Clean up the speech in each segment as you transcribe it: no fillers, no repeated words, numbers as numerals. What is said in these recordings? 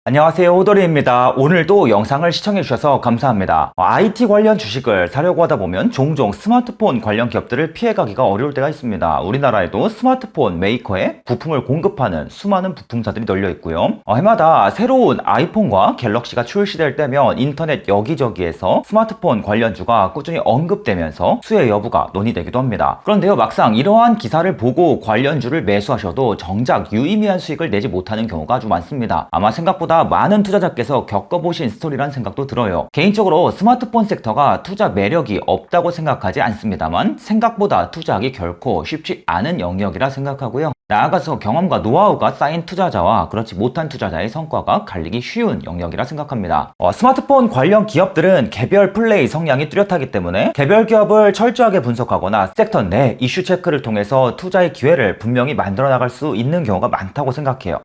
안녕하세요, 호돌이입니다. 오늘도 영상을 시청해주셔서 감사합니다. IT 관련 주식을 사려고 하다 보면 종종 스마트폰 관련 기업들을 피해가기가 어려울 때가 있습니다. 우리나라에도 스마트폰 메이커에 부품을 공급하는 수많은 부품사들이 널려 있고요. 해마다 새로운 아이폰과 갤럭시가 출시될 때면 인터넷 여기저기에서 스마트폰 관련주가 꾸준히 언급되면서 수혜 여부가 논의되기도 합니다. 그런데요, 막상 이러한 기사를 보고 관련주를 매수하셔도 정작 유의미한 수익을 내지 못하는 경우가 아주 많습니다. 아마 생각보다 많은 투자자께서 겪어보신 스토리란 생각도 들어요. 개인적으로 스마트폰 섹터가 투자 매력이 없다고 생각하지 않습니다만 생각보다 투자하기 결코 쉽지 않은 영역이라 생각하고요. 나아가서 경험과 노하우가 쌓인 투자자와 그렇지 못한 투자자의 성과가 갈리기 쉬운 영역이라 생각합니다. 스마트폰 관련 기업들은 개별 플레이 성향이 뚜렷하기 때문에 개별 기업을 철저하게 분석하거나 섹터 내 이슈 체크를 통해서 투자의 기회를 분명히 만들어 나갈 수 있는 경우가 많다고 생각해요.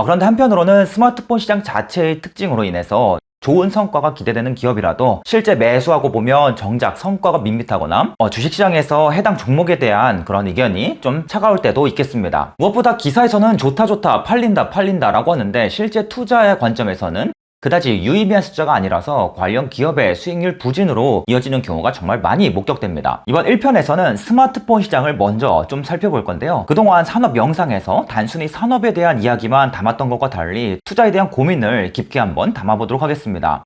그런데 한편으로는 스마트폰 시장 자체의 특징으로 인해서 좋은 성과가 기대되는 기업이라도 실제 매수하고 보면 정작 성과가 밋밋하거나 주식시장에서 해당 종목에 대한 그런 의견이 좀 차가울 때도 있겠습니다. 무엇보다 기사에서는 좋다 팔린다 라고 하는데 실제 투자의 관점에서는 그다지 유의미한 숫자가 아니라서 관련 기업의 수익률 부진으로 이어지는 경우가 정말 많이 목격됩니다. 이번 1편에서는 스마트폰 시장을 먼저 좀 살펴볼 건데요. 그동안 산업 영상에서 단순히 산업에 대한 이야기만 담았던 것과 달리 투자에 대한 고민을 깊게 한번 담아보도록 하겠습니다.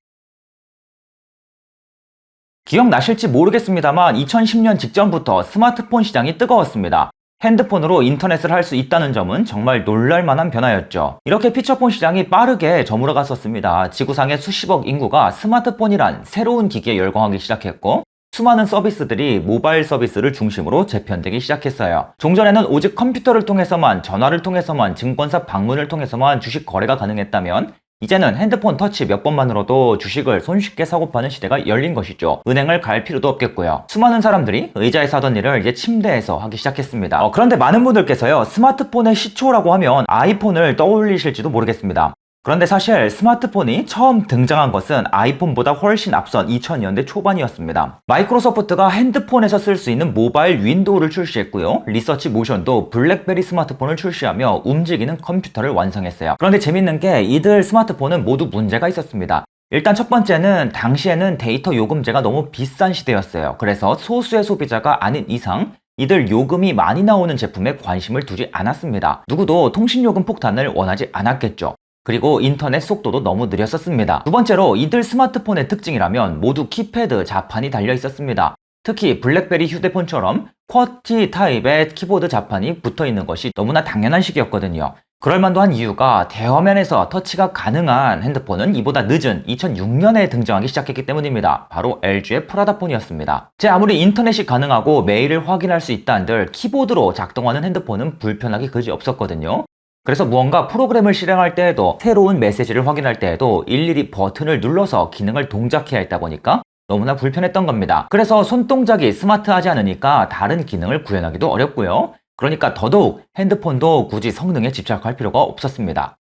기억나실지 모르겠습니다만 2010년 직전부터 스마트폰 시장이 뜨거웠습니다. 핸드폰으로 인터넷을 할 수 있다는 점은 정말 놀랄만한 변화였죠. 이렇게 피처폰 시장이 빠르게 저물어갔었습니다. 지구상의 수십억 인구가 스마트폰이란 새로운 기기에 열광하기 시작했고 수많은 서비스들이 모바일 서비스를 중심으로 재편되기 시작했어요. 종전에는 오직 컴퓨터를 통해서만, 전화를 통해서만, 증권사 방문을 통해서만 주식 거래가 가능했다면 이제는 핸드폰 터치 몇 번만으로도 주식을 손쉽게 사고 파는 시대가 열린 것이죠. 은행을 갈 필요도 없겠고요. 수많은 사람들이 의자에서 하던 일을 이제 침대에서 하기 시작했습니다. 그런데 많은 분들께서요, 스마트폰의 시초라고 하면 아이폰을 떠올리실지도 모르겠습니다. 그런데 사실 스마트폰이 처음 등장한 것은 아이폰보다 훨씬 앞선 2000년대 초반이었습니다. 마이크로소프트가 핸드폰에서 쓸 수 있는 모바일 윈도우를 출시했고요. 리서치 모션도 블랙베리 스마트폰을 출시하며 움직이는 컴퓨터를 완성했어요. 그런데 재밌는 게 이들 스마트폰은 모두 문제가 있었습니다. 일단 첫 번째는 당시에는 데이터 요금제가 너무 비싼 시대였어요. 그래서 소수의 소비자가 아닌 이상 이들 요금이 많이 나오는 제품에 관심을 두지 않았습니다. 누구도 통신요금 폭탄을 원하지 않았겠죠. 그리고 인터넷 속도도 너무 느렸었습니다. 두 번째로 이들 스마트폰의 특징이라면 모두 키패드 자판이 달려 있었습니다. 특히 블랙베리 휴대폰처럼 쿼티 타입의 키보드 자판이 붙어 있는 것이 너무나 당연한 시기였거든요. 그럴만도 한 이유가 대화면에서 터치가 가능한 핸드폰은 이보다 늦은 2006년에 등장하기 시작했기 때문입니다. 바로 LG의 프라다폰이었습니다. 제 아무리 인터넷이 가능하고 메일을 확인할 수 있다 한들 키보드로 작동하는 핸드폰은 불편하기 그지 없었거든요. 그래서 무언가 프로그램을 실행할 때에도 새로운 메시지를 확인할 때에도 일일이 버튼을 눌러서 기능을 동작해야 했다 보니까 너무나 불편했던 겁니다. 그래서 손동작이 스마트하지 않으니까 다른 기능을 구현하기도 어렵고요. 그러니까 더더욱 핸드폰도 굳이 성능에 집착할 필요가 없었습니다.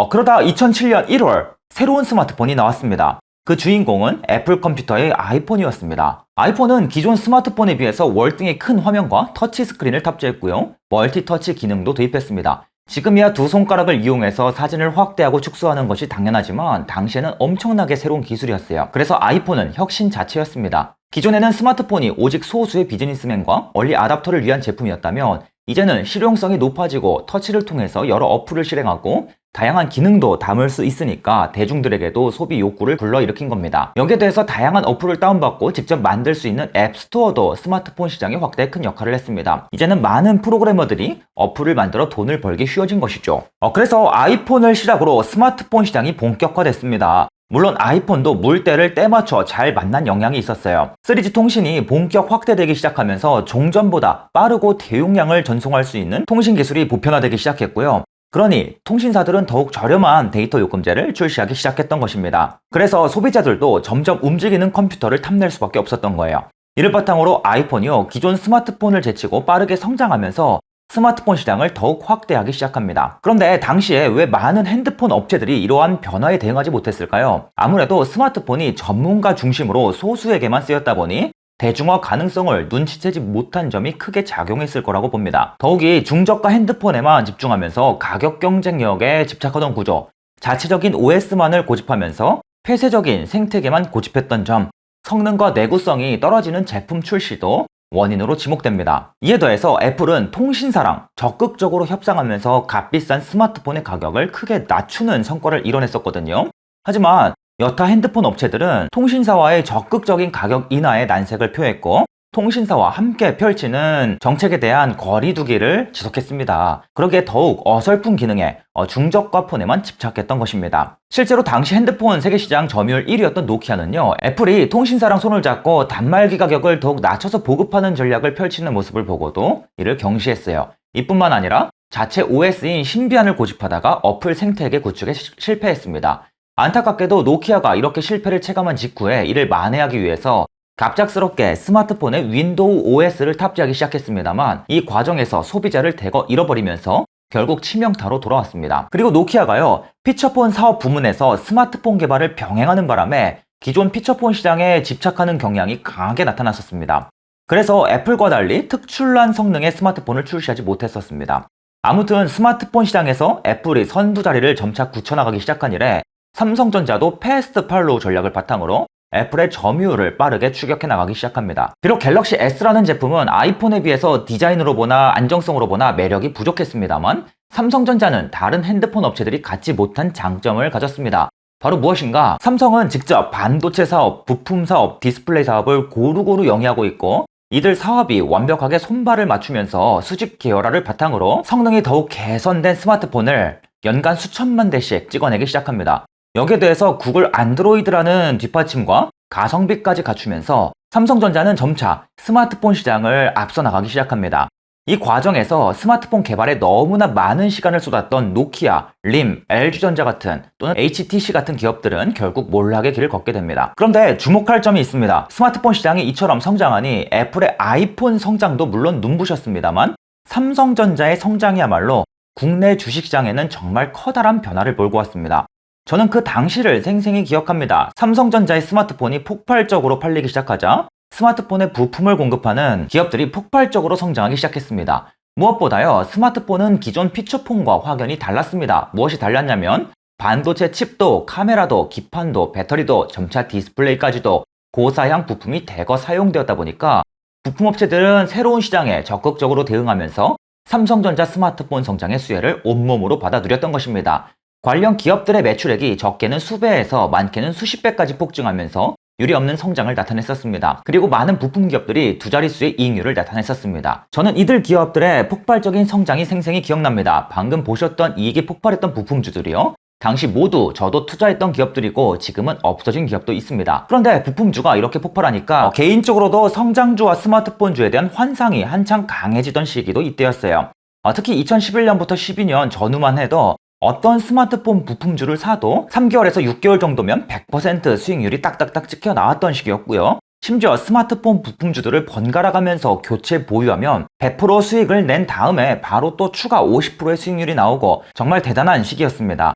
그러다 2007년 1월 새로운 스마트폰이 나왔습니다. 그 주인공은 애플 컴퓨터의 아이폰이었습니다. 아이폰은 기존 스마트폰에 비해서 월등히 큰 화면과 터치 스크린을 탑재했고요. 멀티터치 기능도 도입했습니다. 지금이야 두 손가락을 이용해서 사진을 확대하고 축소하는 것이 당연하지만 당시에는 엄청나게 새로운 기술이었어요. 그래서 아이폰은 혁신 자체였습니다. 기존에는 스마트폰이 오직 소수의 비즈니스맨과 얼리 아답터를 위한 제품이었다면 이제는 실용성이 높아지고 터치를 통해서 여러 어플을 실행하고 다양한 기능도 담을 수 있으니까 대중들에게도 소비 욕구를 불러일으킨 겁니다. 여기에 대해서 다양한 어플을 다운받고 직접 만들 수 있는 앱스토어도 스마트폰 시장에 확대에 큰 역할을 했습니다. 이제는 많은 프로그래머들이 어플을 만들어 돈을 벌기 쉬워진 것이죠. 그래서 아이폰을 시작으로 스마트폰 시장이 본격화됐습니다. 물론 아이폰도 물때를 때맞춰 잘 만난 영향이 있었어요. 3G 통신이 본격 확대되기 시작하면서 종전보다 빠르고 대용량을 전송할 수 있는 통신 기술이 보편화되기 시작했고요. 그러니 통신사들은 더욱 저렴한 데이터 요금제를 출시하기 시작했던 것입니다. 그래서 소비자들도 점점 움직이는 컴퓨터를 탐낼 수밖에 없었던 거예요. 이를 바탕으로 아이폰이요, 기존 스마트폰을 제치고 빠르게 성장하면서 스마트폰 시장을 더욱 확대하기 시작합니다. 그런데 당시에 왜 많은 핸드폰 업체들이 이러한 변화에 대응하지 못했을까요? 아무래도 스마트폰이 전문가 중심으로 소수에게만 쓰였다 보니 대중화 가능성을 눈치채지 못한 점이 크게 작용했을 거라고 봅니다. 더욱이 중저가 핸드폰에만 집중하면서 가격 경쟁력에 집착하던 구조, 자체적인 OS만을 고집하면서 폐쇄적인 생태계만 고집했던 점, 성능과 내구성이 떨어지는 제품 출시도 원인으로 지목됩니다. 이에 더해서 애플은 통신사랑 적극적으로 협상하면서 값비싼 스마트폰의 가격을 크게 낮추는 성과를 이뤄냈었거든요. 하지만 여타 핸드폰 업체들은 통신사와의 적극적인 가격 인하에 난색을 표했고, 통신사와 함께 펼치는 정책에 대한 거리두기를 지속했습니다. 그러기에 더욱 어설픈 기능에 중저가 폰에만 집착했던 것입니다. 실제로 당시 핸드폰 세계시장 점유율 1위였던 노키아는요, 애플이 통신사랑 손을 잡고 단말기 가격을 더욱 낮춰서 보급하는 전략을 펼치는 모습을 보고도 이를 경시했어요. 이뿐만 아니라 자체 OS인 신비안을 고집하다가 어플 생태계 구축에 실패했습니다. 안타깝게도 노키아가 이렇게 실패를 체감한 직후에 이를 만회하기 위해서 갑작스럽게 스마트폰에 윈도우 OS를 탑재하기 시작했습니다만, 이 과정에서 소비자를 대거 잃어버리면서 결국 치명타로 돌아왔습니다. 그리고 노키아가요, 피처폰 사업 부문에서 스마트폰 개발을 병행하는 바람에 기존 피처폰 시장에 집착하는 경향이 강하게 나타났었습니다. 그래서 애플과 달리 특출난 성능의 스마트폰을 출시하지 못했었습니다. 아무튼 스마트폰 시장에서 애플이 선두 자리를 점차 굳혀나가기 시작한 이래 삼성전자도 패스트 팔로우 전략을 바탕으로 애플의 점유율을 빠르게 추격해 나가기 시작합니다. 비록 갤럭시 S라는 제품은 아이폰에 비해서 디자인으로 보나 안정성으로 보나 매력이 부족했습니다만, 삼성전자는 다른 핸드폰 업체들이 갖지 못한 장점을 가졌습니다. 바로 무엇인가? 삼성은 직접 반도체 사업, 부품 사업, 디스플레이 사업을 고루고루 영위하고 있고, 이들 사업이 완벽하게 손발을 맞추면서 수직 계열화를 바탕으로 성능이 더욱 개선된 스마트폰을 연간 수천만 대씩 찍어내기 시작합니다. 여기에 대해서 구글 안드로이드라는 뒷받침과 가성비까지 갖추면서 삼성전자는 점차 스마트폰 시장을 앞서 나가기 시작합니다. 이 과정에서 스마트폰 개발에 너무나 많은 시간을 쏟았던 노키아, 림, LG전자 같은 또는 HTC 같은 기업들은 결국 몰락의 길을 걷게 됩니다. 그런데 주목할 점이 있습니다. 스마트폰 시장이 이처럼 성장하니 애플의 아이폰 성장도 물론 눈부셨습니다만, 삼성전자의 성장이야말로 국내 주식시장에는 정말 커다란 변화를 몰고 왔습니다. 저는 그 당시를 생생히 기억합니다. 삼성전자의 스마트폰이 폭발적으로 팔리기 시작하자 스마트폰에 부품을 공급하는 기업들이 폭발적으로 성장하기 시작했습니다. 무엇보다요, 스마트폰은 기존 피처폰과 확연히 달랐습니다. 무엇이 달랐냐면 반도체 칩도 카메라도 기판도 배터리도 점차 디스플레이까지도 고사양 부품이 대거 사용되었다 보니까 부품업체들은 새로운 시장에 적극적으로 대응하면서 삼성전자 스마트폰 성장의 수혜를 온몸으로 받아 누렸던 것입니다. 관련 기업들의 매출액이 적게는 수배에서 많게는 수십 배까지 폭증하면서 유례없는 성장을 나타냈었습니다. 그리고 많은 부품 기업들이 두 자릿수의 이익률을 나타냈었습니다. 저는 이들 기업들의 폭발적인 성장이 생생히 기억납니다. 방금 보셨던 이익이 폭발했던 부품주들이요, 당시 모두 저도 투자했던 기업들이고 지금은 없어진 기업도 있습니다. 그런데 부품주가 이렇게 폭발하니까 개인적으로도 성장주와 스마트폰주에 대한 환상이 한창 강해지던 시기도 이때였어요. 특히 2011년부터 12년 전후만 해도 어떤 스마트폰 부품주를 사도 3개월에서 6개월 정도면 100% 수익률이 딱딱딱 찍혀 나왔던 시기였고요. 심지어 스마트폰 부품주들을 번갈아 가면서 교체 보유하면 100% 수익을 낸 다음에 바로 또 추가 50%의 수익률이 나오고 정말 대단한 시기였습니다.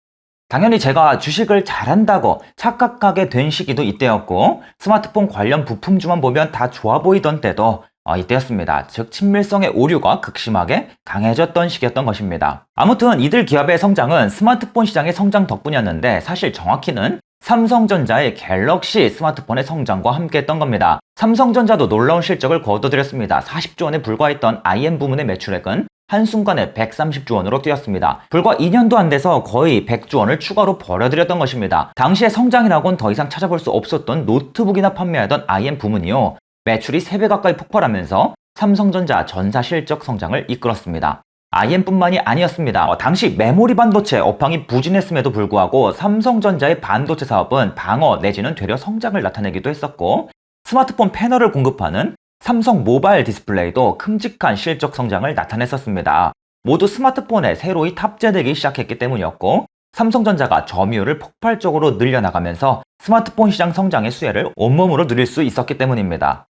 당연히 제가 주식을 잘한다고 착각하게 된 시기도 이때였고, 스마트폰 관련 부품주만 보면 다 좋아 보이던 때도 이때였습니다. 즉 친밀성의 오류가 극심하게 강해졌던 시기였던 것입니다. 아무튼 이들 기업의 성장은 스마트폰 시장의 성장 덕분이었는데, 사실 정확히는 삼성전자의 갤럭시 스마트폰의 성장과 함께했던 겁니다. 삼성전자도 놀라운 실적을 거둬들였습니다. 40조 원에 불과했던 IM 부문의 매출액은 한순간에 130조 원으로 뛰었습니다. 불과 2년도 안 돼서 거의 100조 원을 추가로 벌어들였던 것입니다. 당시의 성장이라고는 더 이상 찾아볼 수 없었던 노트북이나 판매하던 IM 부문이요, 매출이 3배 가까이 폭발하면서 삼성전자 전사 실적 성장을 이끌었습니다. IM뿐만이 아니었습니다. 당시 메모리 반도체 업황이 부진했음에도 불구하고 삼성전자의 반도체 사업은 방어 내지는 되려 성장을 나타내기도 했었고, 스마트폰 패널을 공급하는 삼성 모바일 디스플레이도 큼직한 실적 성장을 나타냈었습니다. 모두 스마트폰에 새로이 탑재되기 시작했기 때문이었고, 삼성전자가 점유율을 폭발적으로 늘려나가면서 스마트폰 시장 성장의 수혜를 온몸으로 누릴 수 있었기 때문입니다.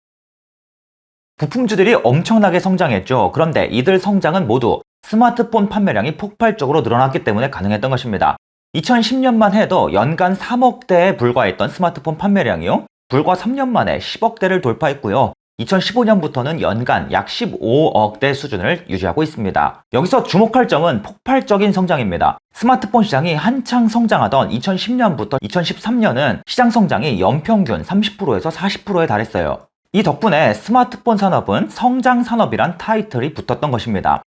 부품주들이 엄청나게 성장했죠. 그런데 이들 성장은 모두 스마트폰 판매량이 폭발적으로 늘어났기 때문에 가능했던 것입니다. 2010년만 해도 연간 3억 대에 불과했던 스마트폰 판매량이요, 불과 3년 만에 10억 대를 돌파했고요. 2015년부터는 연간 약 15억대 수준을 유지하고 있습니다. 여기서 주목할 점은 폭발적인 성장입니다. 스마트폰 시장이 한창 성장하던 2010년부터 2013년은 시장 성장이 연평균 30%에서 40%에 달했어요. 이 덕분에 스마트폰 산업은 성장 산업이란 타이틀이 붙었던 것입니다.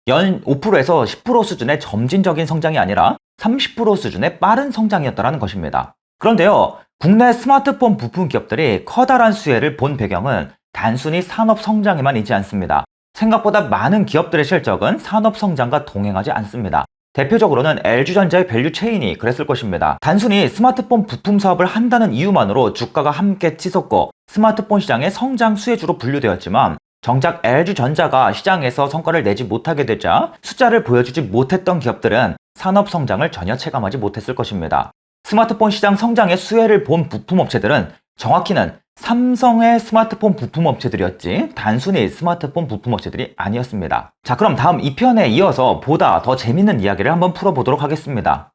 연 5%에서 10% 수준의 점진적인 성장이 아니라 30% 수준의 빠른 성장이었다는 것입니다. 그런데요, 국내 스마트폰 부품 기업들이 커다란 수혜를 본 배경은 단순히 산업 성장에만 있지 않습니다. 생각보다 많은 기업들의 실적은 산업 성장과 동행하지 않습니다. 대표적으로는 LG전자의 밸류 체인이 그랬을 것입니다. 단순히 스마트폰 부품 사업을 한다는 이유만으로 주가가 함께 치솟고 스마트폰 시장의 성장 수혜주로 분류되었지만 정작 LG전자가 시장에서 성과를 내지 못하게 되자 숫자를 보여주지 못했던 기업들은 산업 성장을 전혀 체감하지 못했을 것입니다. 스마트폰 시장 성장의 수혜를 본 부품업체들은 정확히는 삼성의 스마트폰 부품업체들이었지 단순히 스마트폰 부품업체들이 아니었습니다. 자, 그럼 다음 2편에 이어서 보다 더 재밌는 이야기를 한번 풀어보도록 하겠습니다.